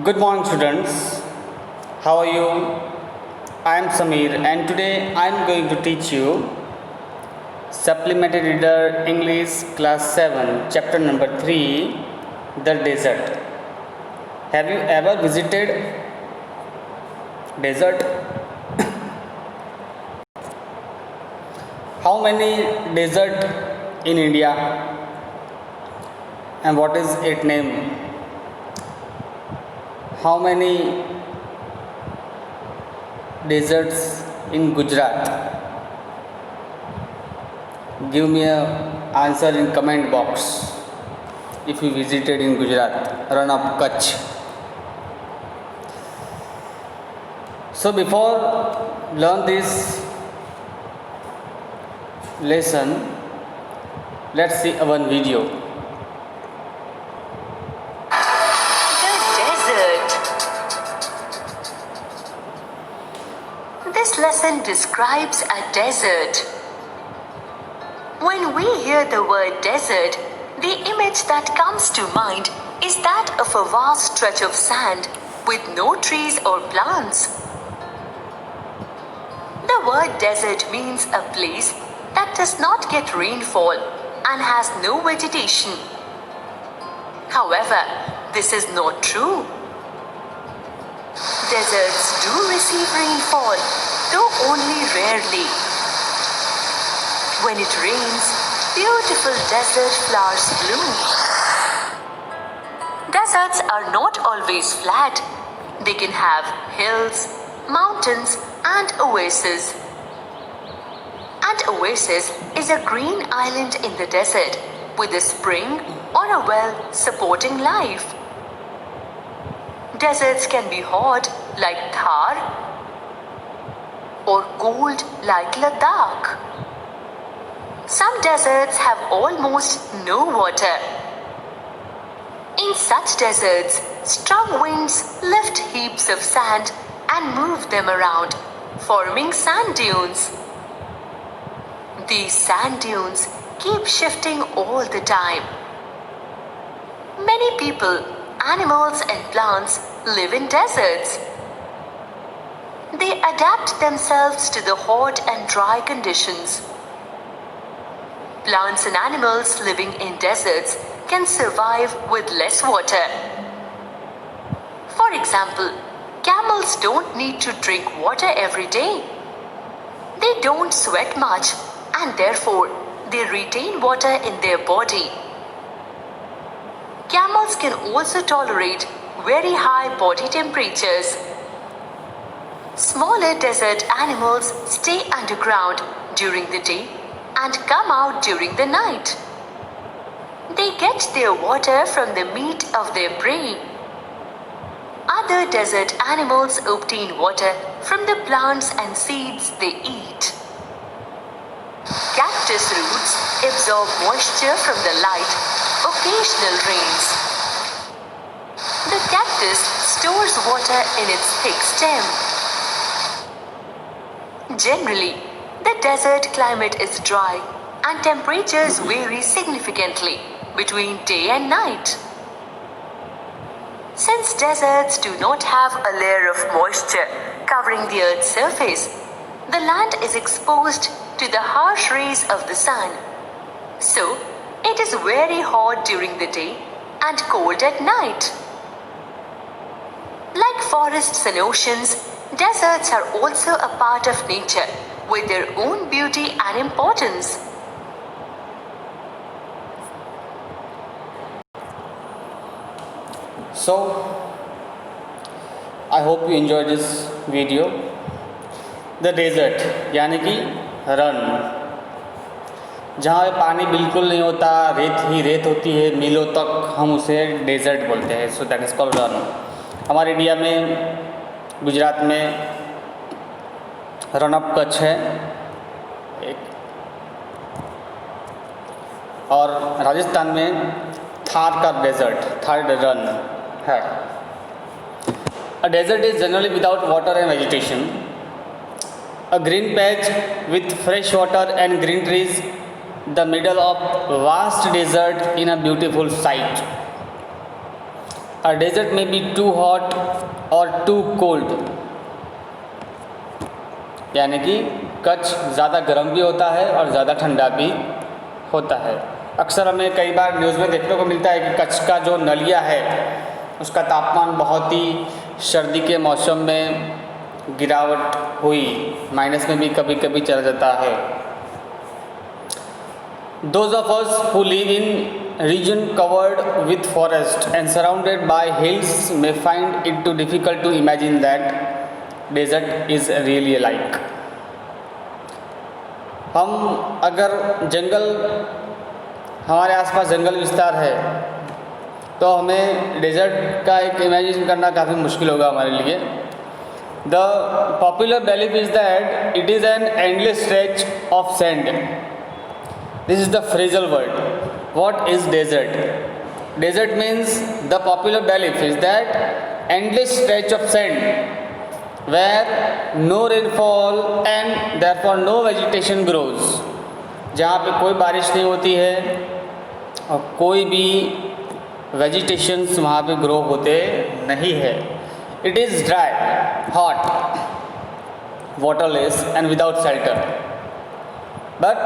Good morning, students. How are you? I am Samir, and today I am going to teach you Supplementary Reader English Class 7, Chapter number 3, The Desert. Have you ever visited desert? How many desert in India, and what is its name? How many deserts in Gujarat? Give me a answer in comment box if you visited in Gujarat, Ran of Kutch. So before learn this lesson, let's see one video. This lesson describes a desert. When we hear the word desert, the image that comes to mind is that of a vast stretch of sand with no trees or plants. The word desert means a place that does not get rainfall and has no vegetation. However, this is not true. Deserts do receive rainfall, though only rarely. When it rains, beautiful desert flowers bloom. Deserts are not always flat. They can have hills, mountains, and oases. An oasis is a green island in the desert with a spring or a well supporting life. Deserts can be hot like Thar or cold like Ladakh. Some deserts have almost no water. In such deserts, strong winds lift heaps of sand and move them around, forming sand dunes. These sand dunes keep shifting all the time. Many people, animals and plants live in deserts. They adapt themselves to the hot and dry conditions. Plants and animals living in deserts can survive with less water. For example, camels don't need to drink water every day. They don't sweat much and therefore they retain water in their body. Camels can also tolerate very high body temperatures. Smaller desert animals stay underground during the day and come out during the night. They get their water from the meat of their prey. Other desert animals obtain water from the plants and seeds they eat. Cactus roots absorb moisture from the light, occasional rains. The cactus stores water in its thick stem. Generally, the desert climate is dry and temperatures vary significantly between day and night. Since deserts do not have a layer of moisture covering the Earth's surface, the land is exposed to the harsh rays of the sun. So, it is very hot during the day and cold at night. Like forests and oceans, deserts are also a part of nature with their own beauty and importance. So, I hope you enjoyed this video. The desert यानी कि run, जहाँ पानी बिल्कुल नहीं होता, रेत ही रेत होती है मीलों तक, हम उसे डेजर्ट बोलते हैं. So that is called run. हमारे इंडिया में गुजरात में रन ऑफ कच्छ है एक, और राजस्थान में थार का डेजर्ट, थार रन है. A desert is generally without water and vegetation. A green patch with fresh water and green trees, the middle of vast desert in a beautiful sight. A desert may be too hot or too cold. यानी कि कच्छ ज़्यादा गर्म भी होता है और ज़्यादा ठंडा भी होता है। अक्सर हमें कई बार न्यूज़ में देखने को मिलता है कि कच्छ का जो नलिया है उसका तापमान बहुत ही सर्दी के मौसम में गिरावट हुई, माइनस में भी कभी कभी चला जाता है। Those of us who live in region covered with forest and surrounded by hills may find it too difficult to imagine that desert is really like. हम अगर जंगल, हमारे आसपास जंगल विस्तार है तो हमें डेजर्ट का एक इमेजिन करना काफ़ी मुश्किल होगा हमारे लिए। The popular belief is that it is an endless stretch of sand. This is the phrasal word. What is desert? Desert means the popular belief is that endless stretch of sand where no rainfall and therefore no vegetation grows. जहाँ पे कोई बारिश नहीं होती है और कोई भी वेजिटेशंस वहाँ पे ग्रो होते नहीं है। It is dry, hot, waterless and without shelter. But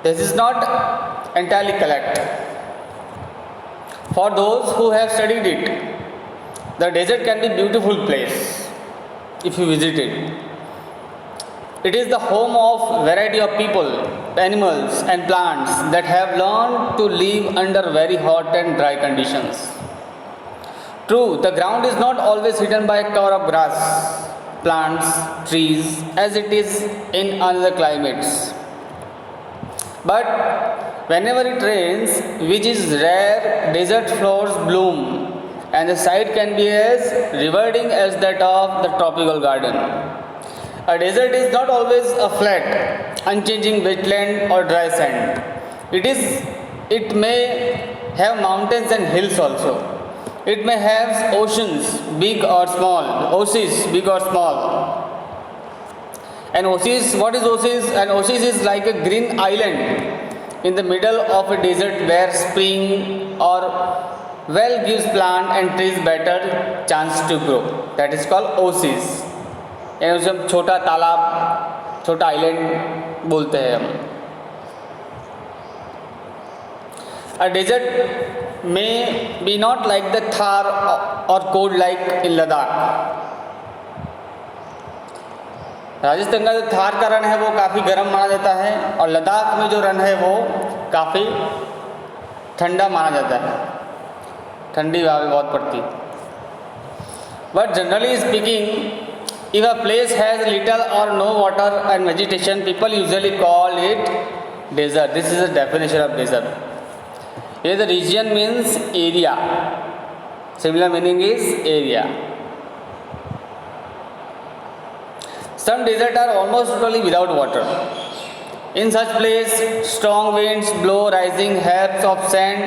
this is not entirely correct. For those who have studied it, the desert can be a beautiful place if you visit it. It is the home of variety of people, animals and plants that have learned to live under very hot and dry conditions. True, the ground is not always hidden by a cover of grass, plants, trees as it is in other climates. But whenever it rains, which is rare, desert flowers bloom and the sight can be as rewarding as that of the tropical garden. A desert is not always a flat, unchanging wetland or dry sand. It may have mountains and hills also. It may have oceans, big or small. Oases, big or small. An oasis, what is oasis? An oasis is like a green island in the middle of a desert where spring or well gives plant and trees better chance to grow. That is called oasis. यानी उसे हम छोटा तालाब, छोटा island बोलते हैं हम। A desert may be not like the Thar or cold like in Ladakh. Rajasthan का जो थार का रण है वो काफ़ी गर्म माना जाता है और लद्दाख में जो रण है वो काफ़ी ठंडा माना जाता है, ठंडी हवा भी बहुत पड़ती। But generally speaking, if a place has little or no water and vegetation, people usually call it desert. This is the definition of desert. Here the region means area. Similar meaning is area. Some deserts are almost totally without water. In such place, strong winds blow rising heaps of sand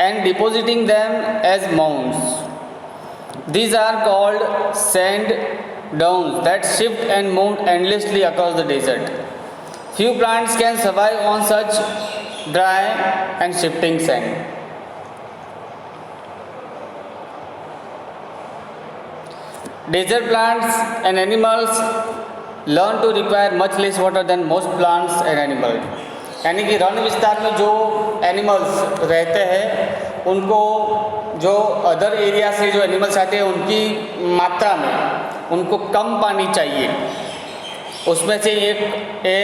and depositing them as mounds. These are called sand dunes that shift and move endlessly across the desert. Few plants can survive on such dry and shifting sand. Desert plants and animals learn to require much less water than most plants and animals. यानी कि रण विस्तार में जो animals रहते हैं उनको जो other area से जो एनिमल्स आते हैं उनकी मात्रा में उनको कम पानी चाहिए। उसमें से एक है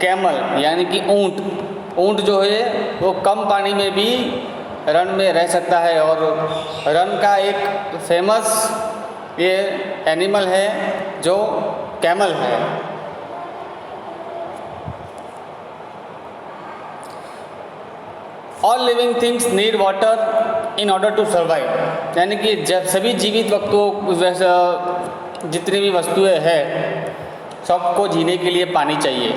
कैमल यानी कि ऊँट जो है वो कम पानी में भी रण में रह सकता है और रण का एक फेमस ये एनिमल है जो कैमल है। All living things need water in order to survive, यानी कि जब सभी जीवित वस्तुओं जितनी भी वस्तुएं हैं सबको जीने के लिए पानी चाहिए।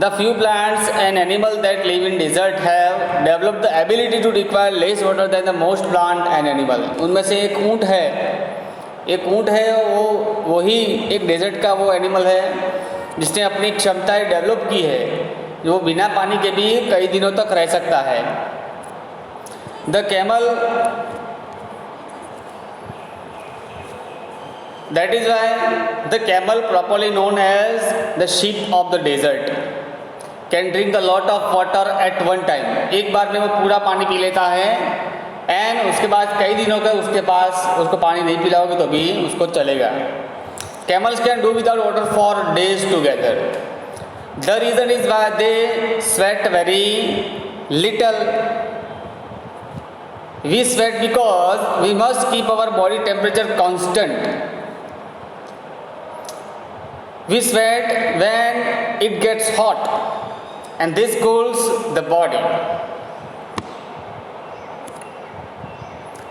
The few plants and animal that live in desert have developed the ability to require less water than the most plant and animal. उनमें से एक ऊँट है वो वही एक डेजर्ट का वो एनिमल है जिसने अपनी क्षमताएं डेवलप की है जो बिना पानी के भी कई दिनों तक रह सकता है। The camel That is why the camel, properly known as the sheep of the desert, can drink a lot of water at one time. एक बार में वो पूरा पानी पी लेता है एंड उसके बाद कई दिनों का उसके पास उसको पानी नहीं पिलाओगे तो भी उसको चलेगा. Camels can do without water for days together. The reason is why they sweat very little. We sweat because we must keep our body temperature constant. We sweat when it gets hot and this cools the body.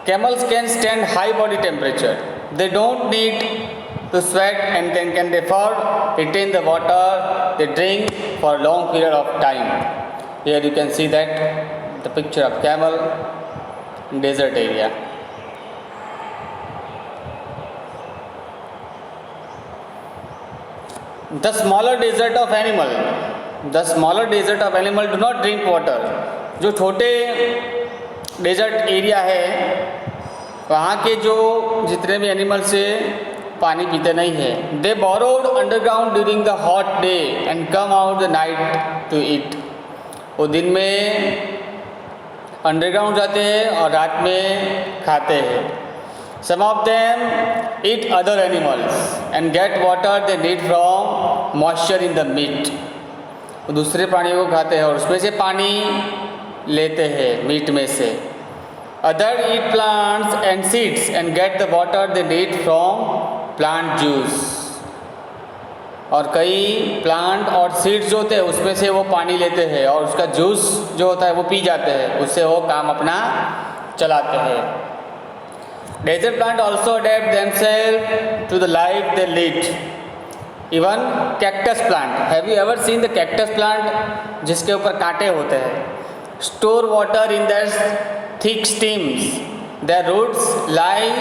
Camels can stand high body temperature. They don't need to sweat and then can therefore retain the water they drink for a long period of time. Here you can see that the picture of camel in desert area. The smaller desert of animal do not drink water. जो छोटे desert area है वहाँ के जो जितने भी animals से पानी पीते नहीं है. They burrowed underground during the hot day and come out the night to eat. वो दिन में अंडरग्राउंड जाते हैं और रात में खाते हैं. Some of them eat other animals and get water they need from moisture in the meat. वो दूसरे प्राणियों को खाते हैं और उसमें से पानी लेते हैं मीट में से. Other eat plants and seeds and get the water they need from plant juice. और कई प्लांट और सीड्स जो होते हैं उसमें से वो पानी लेते हैं और उसका जूस जो होता है वो पी जाते हैं. उससे वो काम अपना चलाते हैं. Desert plant also adapt themselves to the life they lead. Even cactus plant, have you ever seen the cactus plant जिसके ऊपर कांटे होते हैं. Store water in their thick stems. Their roots lie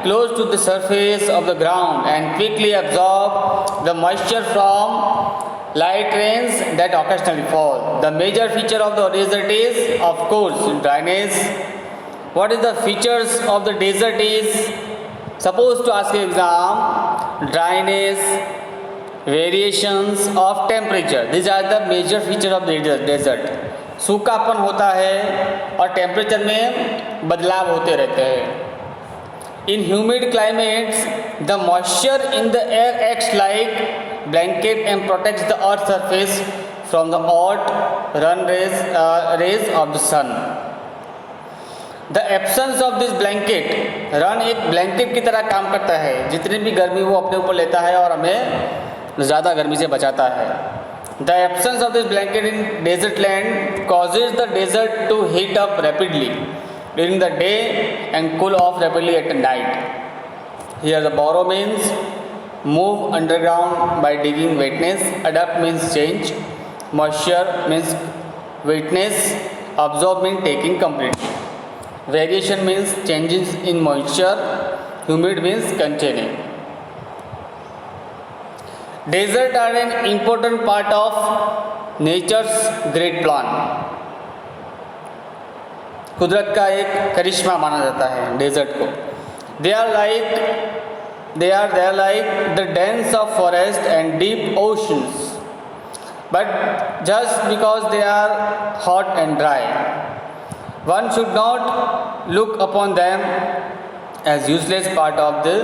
close to the surface of the ground and quickly absorb the moisture from light rains that occasionally fall. The major feature of the desert is, of course, dryness. What is the features of the desert is supposed to ask exam. Dryness, variations of temperature. These are the major features of the desert. सूखापन होता है और temperature में बदलाव होते रहते हैं. In humid climates the moisture in the air acts like blanket and protects the earth surface from the hot rays of the sun. The absence of this blanket, रन एक ब्लैंकेट की तरह काम करता है. जितनी भी गर्मी वो अपने ऊपर लेता है और हमें ज़्यादा गर्मी से बचाता है. The absence of this blanket in desert land causes the desert to heat up rapidly during the day and cool off rapidly at night. Here the borrow means move underground by digging wetness. Adapt means change. Moisture means wetness. Absorb means taking completely. Variation means changes in moisture. Humid means containing. Desert are an important part of nature's great plan. कुदरत का एक करिश्मा माना जाता है desert को. They are like the dense of forest and deep oceans. But just because they are hot and dry, one should not look upon them as useless part of the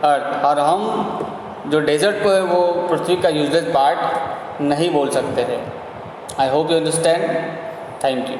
earth. और हम जो desert को है वो पृथ्वी का useless part नहीं बोल सकते हैं. I hope you understand. Thank you.